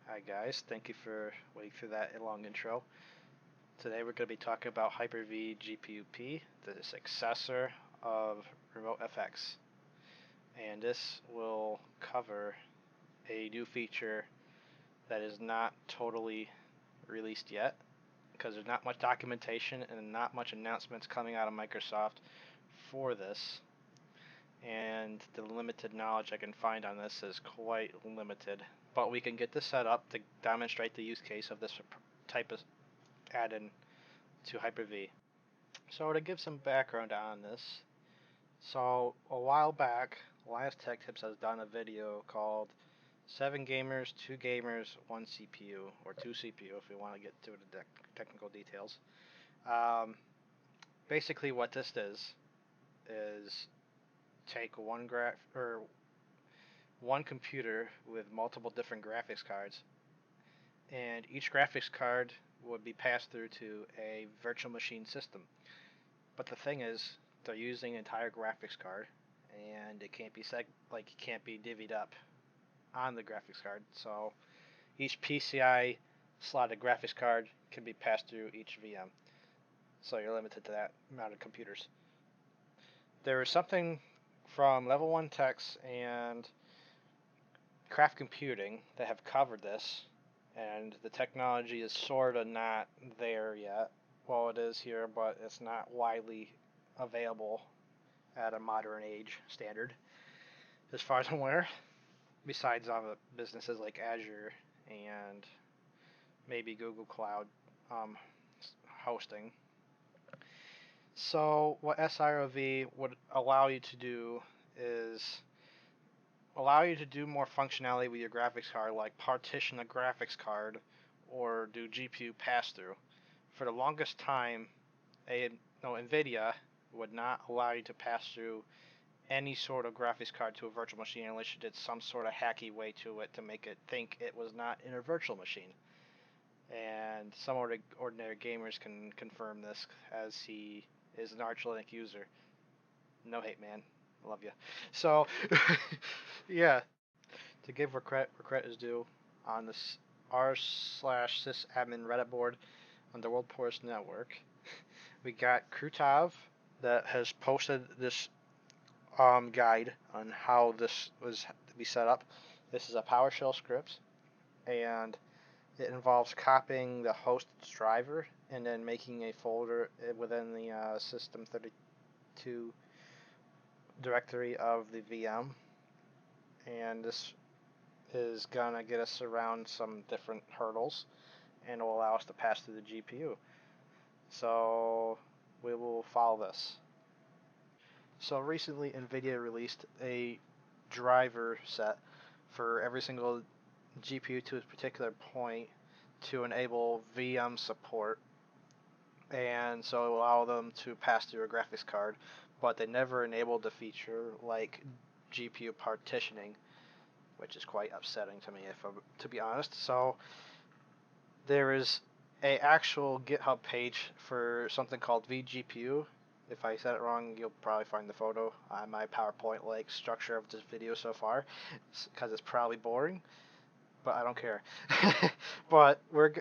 Hi guys, thank you for waiting through that long intro. Today we're going to be talking about Hyper-V GPU-P, the successor of Remote FX. And this will cover a new feature that is not totally released yet, because there's not much documentation and not much announcements coming out of Microsoft for this. And the limited knowledge I can find on this is quite limited. But we can get this set up to demonstrate the use case of this type of add-in to Hyper-V. So to give some background on this, so a while back, Linus Tech Tips has done a video called 7 gamers, 2 gamers, 1 CPU, or 2 CPU if we want to get to the technical details. Basically what this is take one computer with multiple different graphics cards, and each graphics card would be passed through to a virtual machine system. But the thing is, they're using an entire graphics card, and it can't be it can't be divvied up on the graphics card. So each PCI slotted graphics card can be passed through each VM. So you're limited to that amount of computers. There is something from Level 1 Techs and Craft Computing that have covered this, and the technology is sort of not there yet. Well, it is here, but it's not widely available at a modern age standard, as far as I'm aware, besides other businesses like Azure and maybe Google Cloud hosting. So what SIROV would allow you to do is allow you to do more functionality with your graphics card, like partition a graphics card or do GPU pass-through. For the longest time, NVIDIA would not allow you to pass through any sort of graphics card to a virtual machine unless you did some sort of hacky way to it to make it think it was not in a virtual machine. And some ordinary gamers can confirm this, as he is an Arch Linux user. No hate, man. I love you. So, yeah, to give where credit is due, on this r/sysadmin Reddit board on the World Porous Network, we got Krutov that has posted this guide on how this was to be set up. This is a PowerShell script, and it involves copying the host's driver and then making a folder within the System32 directory of the VM. And this is gonna get us around some different hurdles and will allow us to pass through the GPU. So we will follow this. So recently NVIDIA released a driver set for every single GPU to a particular point to enable VM support, and so it will allow them to pass through a graphics card, but they never enabled the feature like GPU partitioning, which is quite upsetting to me, to be honest. So there is a actual GitHub page for something called vGPU. If I said it wrong, you'll probably find the photo on my PowerPoint-like structure of this video so far, because it's probably boring, but I don't care. But we're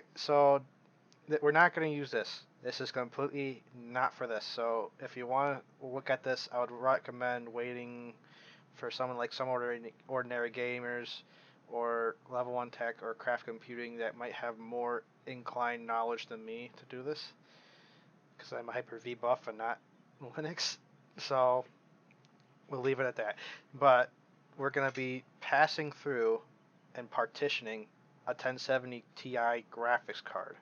not going to use this. This is completely not for this. So if you want to look at this, I would recommend waiting for someone like some ordinary gamers or Level 1 Tech or Craft Computing that might have more inclined knowledge than me to do this, because I'm a Hyper-V buff and not Linux. So we'll leave it at that. But we're going to be passing through and partitioning a 1070 Ti graphics card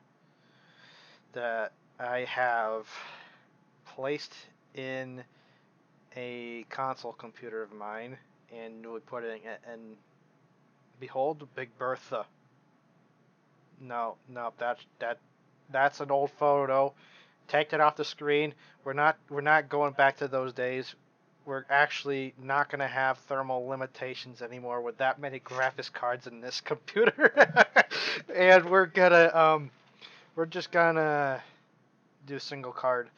that I have placed in a console computer of mine, and we put it in, and behold, Big Bertha. No, that's an old photo. Take that off the screen. We're not going back to those days. We're actually not going to have thermal limitations anymore with that many graphics cards in this computer. And we're just gonna do single card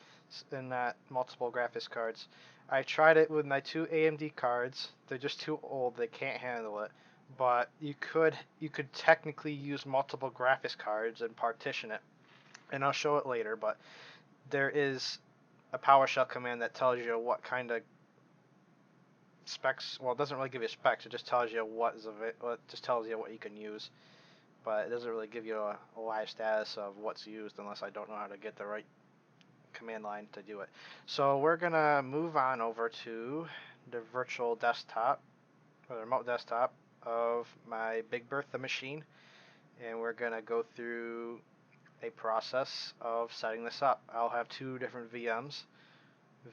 and not multiple graphics cards. I tried it with my 2 AMD cards. They're just too old. They can't handle it. but you could technically use multiple graphics cards and partition it. And I'll show it later, but there is a PowerShell command that tells you what kind of specs. Well, it doesn't really give you specs. It just tells you it just tells you what you can use, but it doesn't really give you a live status of what's used unless I don't know how to get the right command line to do it. So we're gonna move on over to the virtual desktop or the remote desktop of my Big Bertha machine, and we're gonna go through a process of setting this up. I'll have two different VMs,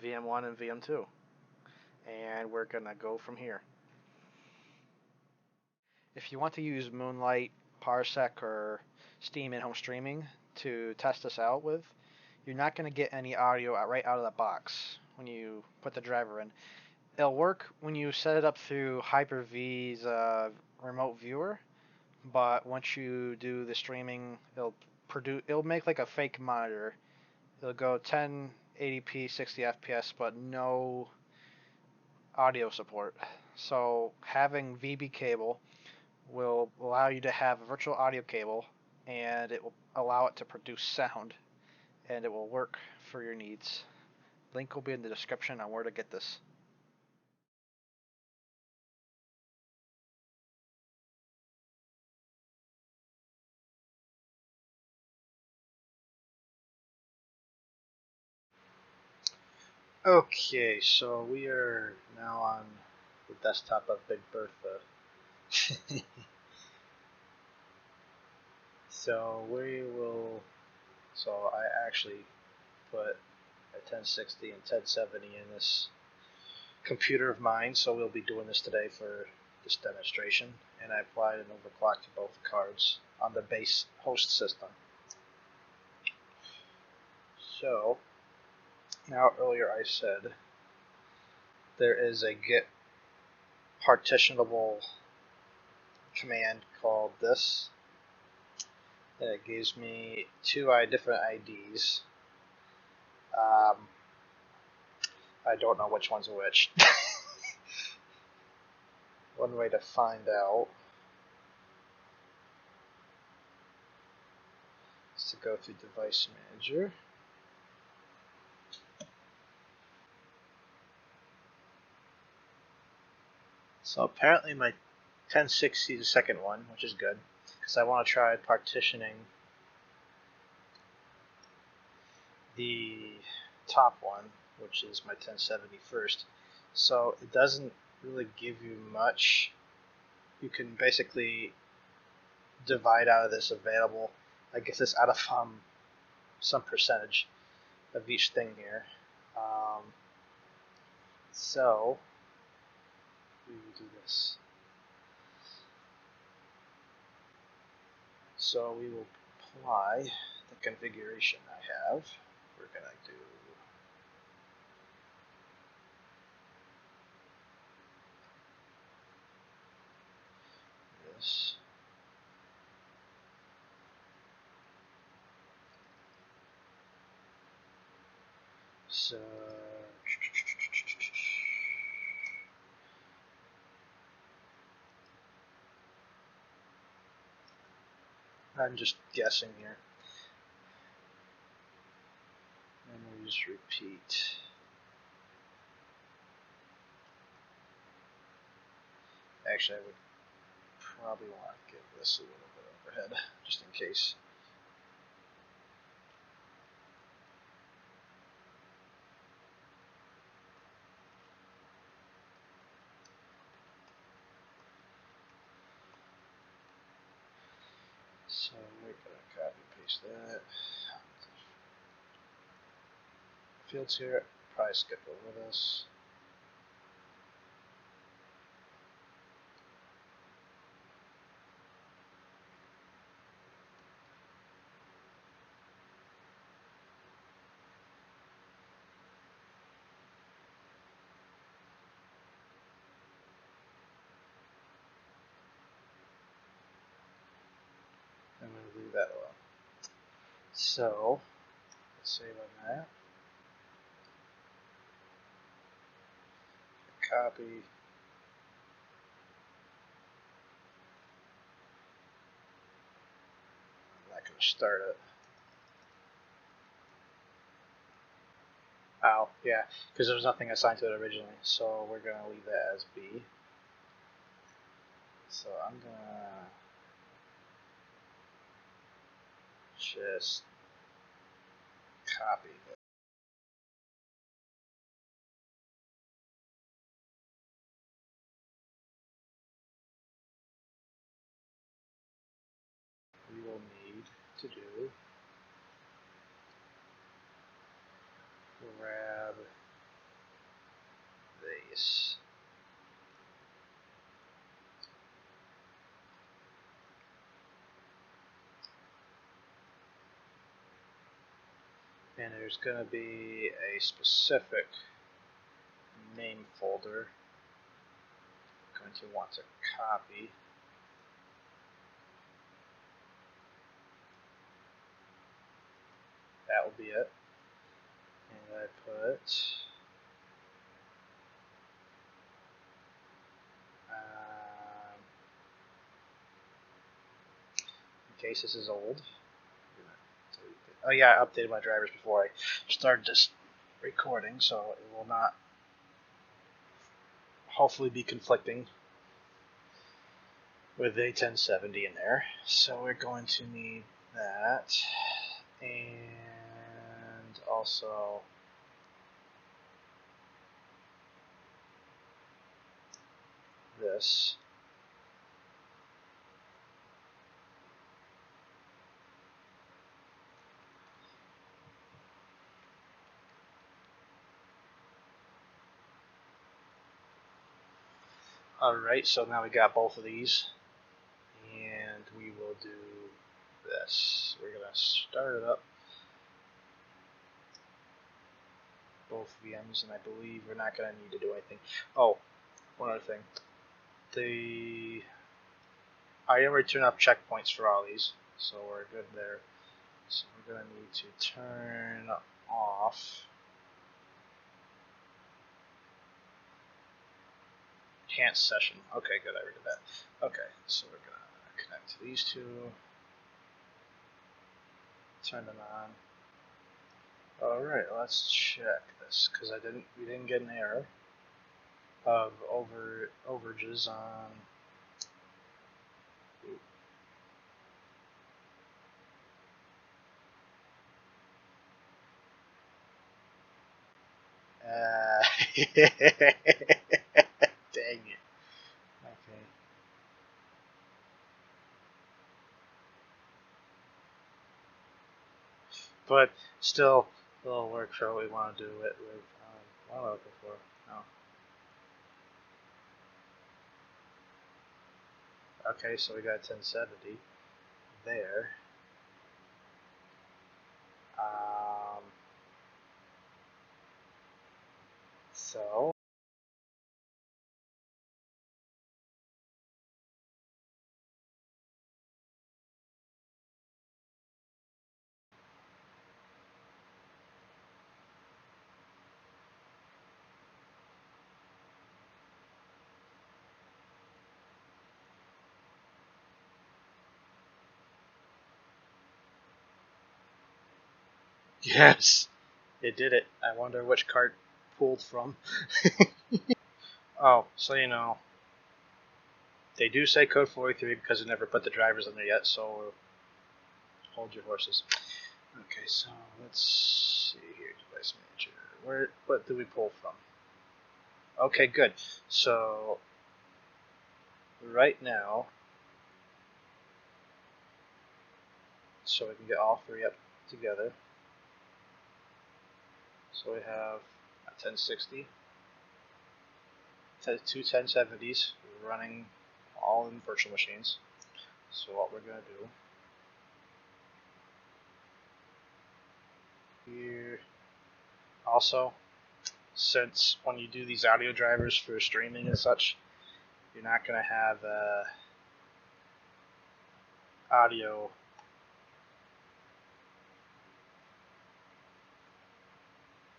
VM1 and VM2, and we're gonna go from here. If you want to use Moonlight, Parsec, or Steam in-home streaming to test this out with, you're not going to get any audio right out of the box when you put the driver in. It'll work when you set it up through Hyper-V's remote viewer, but once you do the streaming, it'll make like a fake monitor. It'll go 1080p 60 FPS, but no audio support. So having VB cable will allow you to have a virtual audio cable, and it will allow it to produce sound, and it will work for your needs. Link will be in the description on where to get this. Okay, so we are now on the desktop of Big Bertha. So I actually put a 1060 and 1070 in this computer of mine, so we'll be doing this today for this demonstration, and I applied an overclock to both cards on the base host system. So now earlier I said there is a git partitionable command called this, and it gives me two different IDs. I don't know which one's which. One way to find out is to go through Device Manager. So apparently my 1060 is the second one, which is good, because I want to try partitioning the top one, which is my 1070 first. So it doesn't really give you much. You can basically divide out of this available, I guess this out of some percentage of each thing here. So we will do this. So we will apply the configuration I have. We're going to do this. So I'm just guessing here. And we'll just repeat. Actually, I would probably want to give this a little bit overhead, just in case. So we're going to copy and paste that. Fields here, probably skip over this. I'm going to leave that alone. So let's save on that. Copy. start it. Oh, yeah, because there was nothing assigned to it originally, so we're going to leave that as B. So I'm going to just copy it. We will need to do grab these. And there's going to be a specific name folder I'm going to want to copy. That will be it. And I put in case this is old. Oh yeah, I updated my drivers before I started this recording, so it will not hopefully be conflicting with a 1070 in there. So we're going to need that, and also this. Alright, so now we got both of these, and we will do this. We're going to start it up, both VMs, and I believe we're not going to need to do anything. Oh, one other thing. I already turned off checkpoints for all these, so we're good there. So we're going to need to turn off can't session. Okay, good, I redid that. Okay, so we're going to connect to these two, turn them on. Alright, let's check this, because we didn't get an error of overages on dang it. Okay. But still, it'll work for what we want to do it with. What am I looking for? No. Okay, so we got 1070 there. So yes, it did it. I wonder which cart pulled from. Oh, so you know, they do say code 43 because they never put the drivers in there yet, so hold your horses. Okay, so let's see here, device manager. What do we pull from? Okay, good. So right now, so we can get all three up together. So we have a 1060, two 1070s running all in virtual machines. So what we're going to do here, also, since when you do these audio drivers for streaming and such, you're not going to have audio.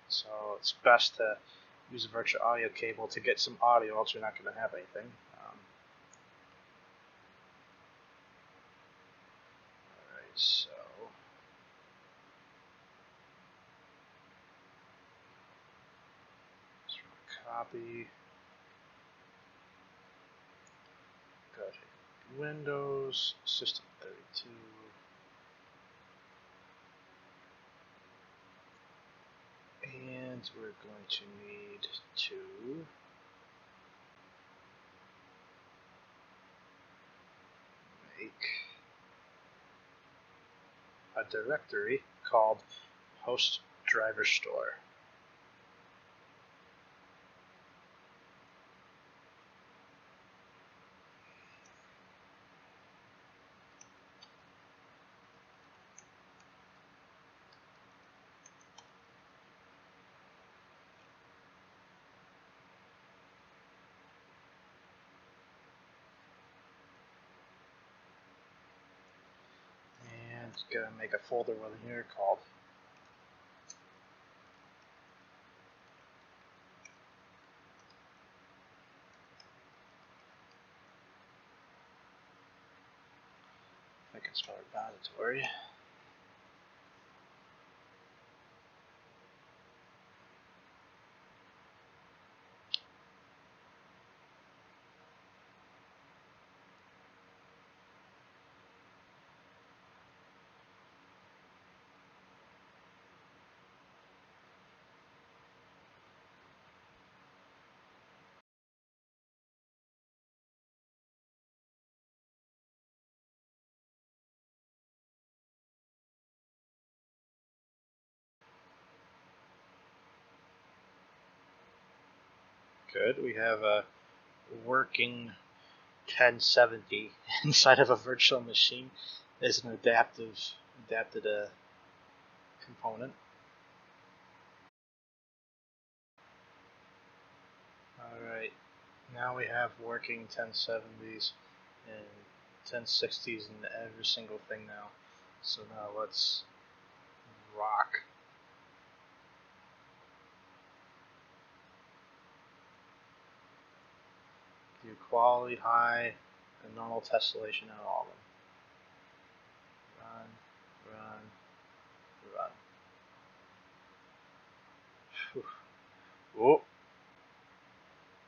So it's best to use a virtual audio cable to get some audio, else you're not going to have anything. Alright, so Copy. Go to Windows, System 32. And we're going to need to make a directory called host driver store. And gonna make a folder within here called I can spell repository. Good. We have a working 1070 inside of a virtual machine as an adapted component. Alright, now we have working 1070s and 1060s in every single thing now. So now let's rock. Do quality high and normal tessellation on all of them. Run. Whew. Whoa.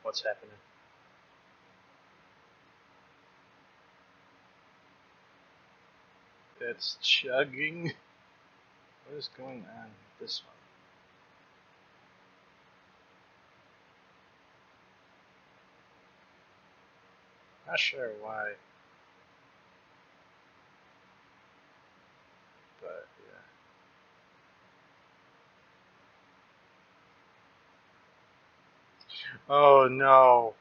What's happening? It's chugging. What is going on with this one? Not sure why. But yeah. Oh no.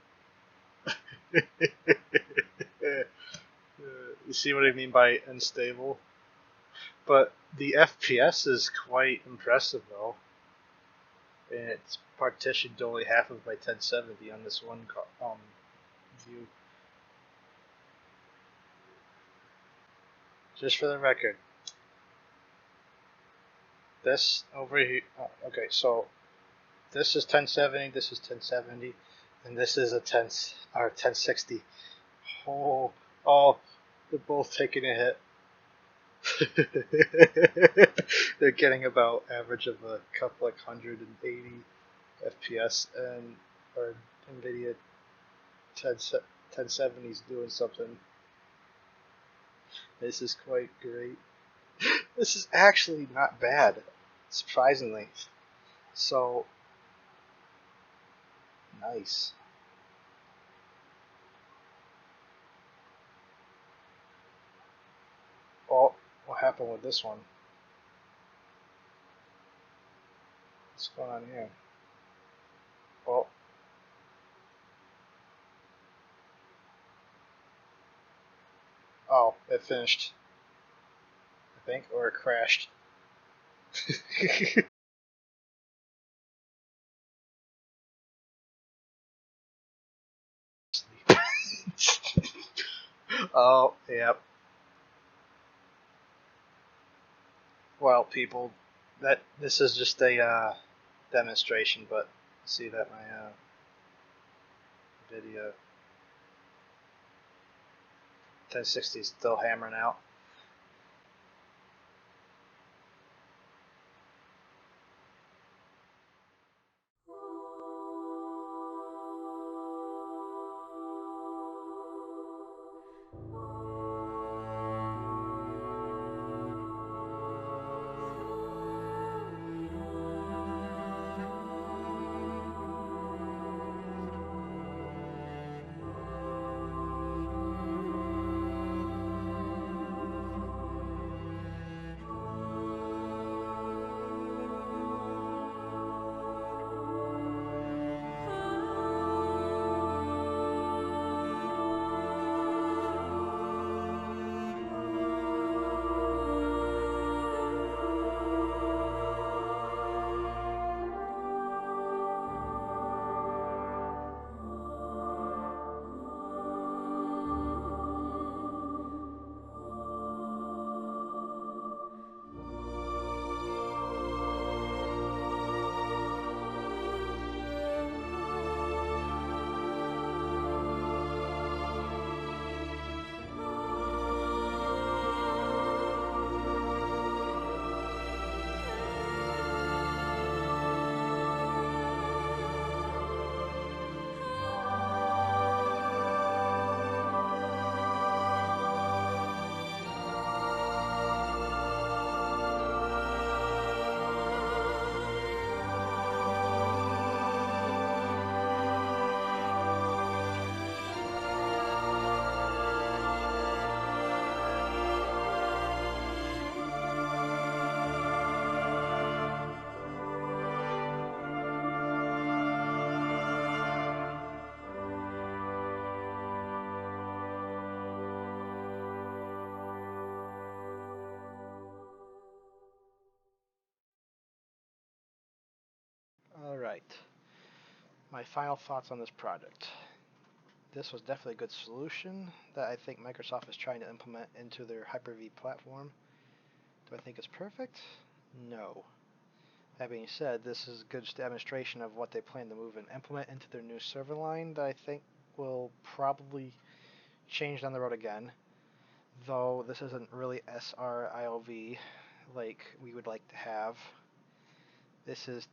You see what I mean by unstable? But the FPS is quite impressive though. And it's partitioned to only half of my 1070 on this one view. Just for the record, this over here. Okay, so this is 1070, this is 1070, and this is a 1060. Oh, they're both taking a hit. They're getting about average of a couple like 180 FPS, and our NVIDIA 1070 is doing something. This is quite great. This is actually not bad, surprisingly. So nice. Well, what happened with this one? What's going on here? Well, oh, it finished, I think, or it crashed. Oh, yep. Well, people, this is just a demonstration, but see that my video 1060 is still hammering out. Alright. My final thoughts on this project. This was definitely a good solution that I think Microsoft is trying to implement into their Hyper-V platform. Do I think it's perfect? No. That being said, this is a good demonstration of what they plan to move and implement into their new server line that I think will probably change down the road again. Though this isn't really SRIOV like we would like to have. This is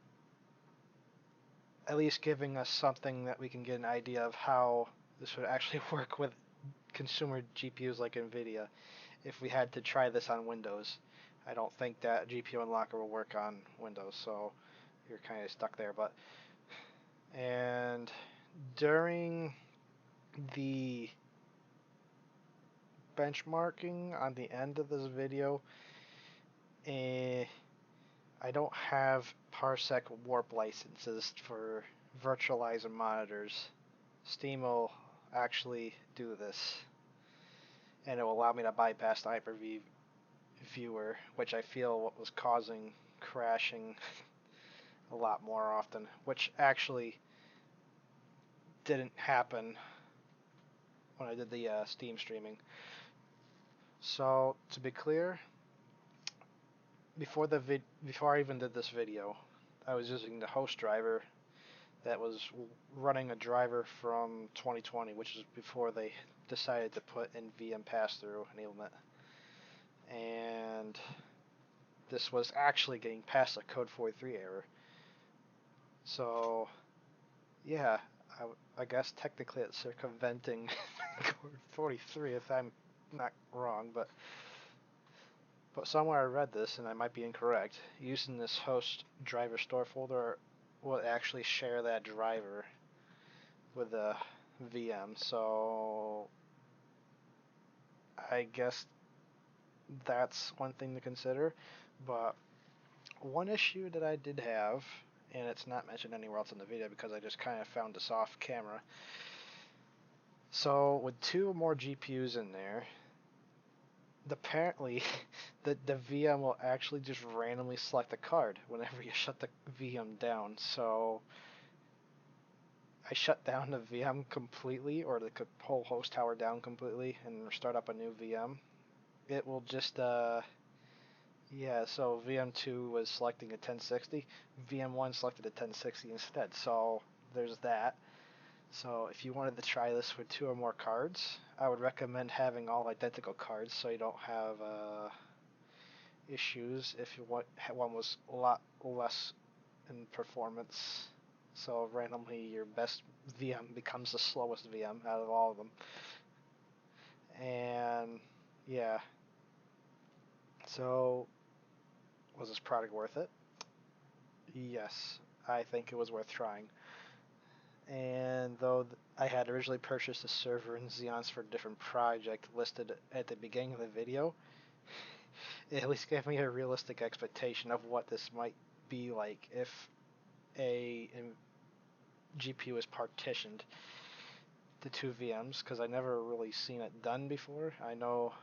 at least giving us something that we can get an idea of how this would actually work with consumer GPUs like NVIDIA if we had to try this on Windows. I don't think that GPU Unlocker will work on Windows, so you're kind of stuck there. And during the benchmarking on the end of this video, I don't have Parsec warp licenses for virtualizer monitors. Steam will actually do this, and it will allow me to bypass the Hyper-V viewer, which I feel was causing crashing a lot more often, which actually didn't happen when I did the Steam streaming. So to be clear, before I even did this video, I was using the host driver that was running a driver from 2020, which is before they decided to put in VM pass-through enablement. And this was actually getting past a code 43 error. So, yeah, I guess technically it's circumventing code 43 if I'm not wrong, but somewhere I read this, and I might be incorrect, using this host driver store folder will actually share that driver with the VM. So I guess that's one thing to consider. But one issue that I did have, and it's not mentioned anywhere else in the video because I just kind of found this off camera. So with two or more GPUs in there, apparently the VM will actually just randomly select a card whenever you shut the VM down. So I shut down the VM completely, or the whole host tower down completely, and start up a new VM. It will just yeah, so VM2 was selecting a 1060, VM1 selected a 1060 instead, so there's that. So if you wanted to try this with two or more cards, I would recommend having all identical cards so you don't have issues if you want one was a lot less in performance. So randomly your best VM becomes the slowest VM out of all of them. And yeah. So was this product worth it? Yes, I think it was worth trying. And though I had originally purchased a server in Xeons for a different project listed at the beginning of the video, it at least gave me a realistic expectation of what this might be like if a GPU is partitioned to two VMs, because I never really seen it done before. I know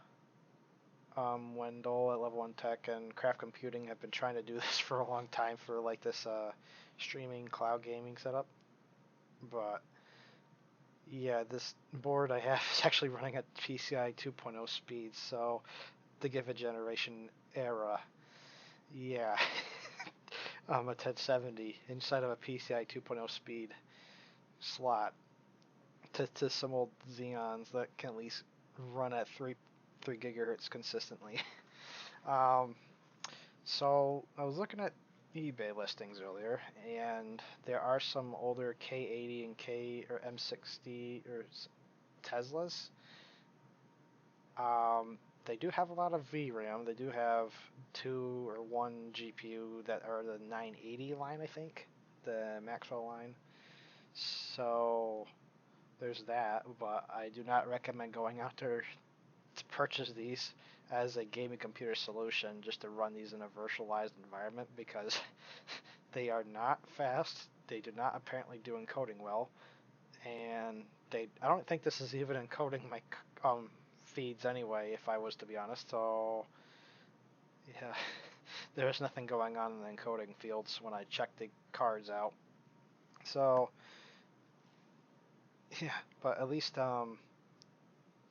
Wendell at Level 1 Tech and Craft Computing have been trying to do this for a long time for like this streaming cloud gaming setup. But yeah, this board I have is actually running at PCI 2.0 speed, so to give a generation era, yeah, a 1070 inside of a PCI 2.0 speed slot to some old Xeons that can at least run at 3 gigahertz consistently. So I was looking at eBay listings earlier, and there are some older K80 and M60 or Teslas. They do have a lot of VRAM. They do have 2 or 1 GPU that are the 980 line, I think, the Maxwell line. So there's that, but I do not recommend going out there to purchase these as a gaming computer solution just to run these in a virtualized environment, because they are not fast. They do not apparently do encoding well, and I don't think this is even encoding my feeds anyway, if I was to be honest. So yeah, there's nothing going on in the encoding fields when I check the cards out. So yeah, but at least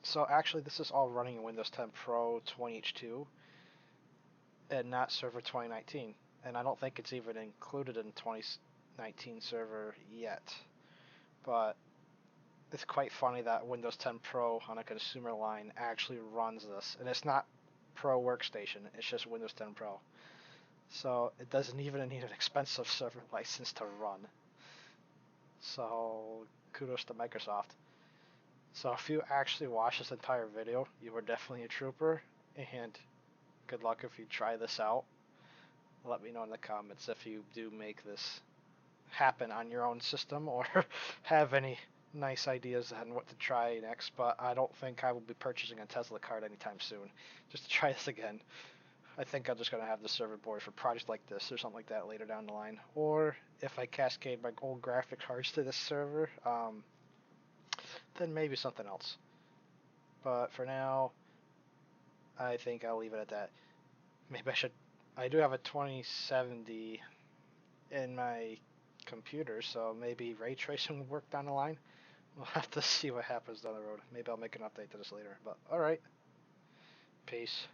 so actually this is all running in Windows 10 Pro 20H2 and not Server 2019, and I don't think it's even included in 2019 server yet. But it's quite funny that Windows 10 Pro on a consumer line actually runs this, and it's not Pro Workstation, it's just Windows 10 Pro. So it doesn't even need an expensive server license to run. So kudos to Microsoft. So if you actually watch this entire video, you are definitely a trooper, and good luck if you try this out. Let me know in the comments if you do make this happen on your own system or have any nice ideas on what to try next, but I don't think I will be purchasing a Tesla card anytime soon just to try this again. I think I'm just going to have the server board for projects like this or something like that later down the line. Or if I cascade my old graphic cards to this server, then maybe something else. But for now, I think I'll leave it at that. Maybe I should. I do have a 2070 in my computer, so maybe ray tracing will work down the line. We'll have to see what happens down the road. Maybe I'll make an update to this later. But alright. Peace.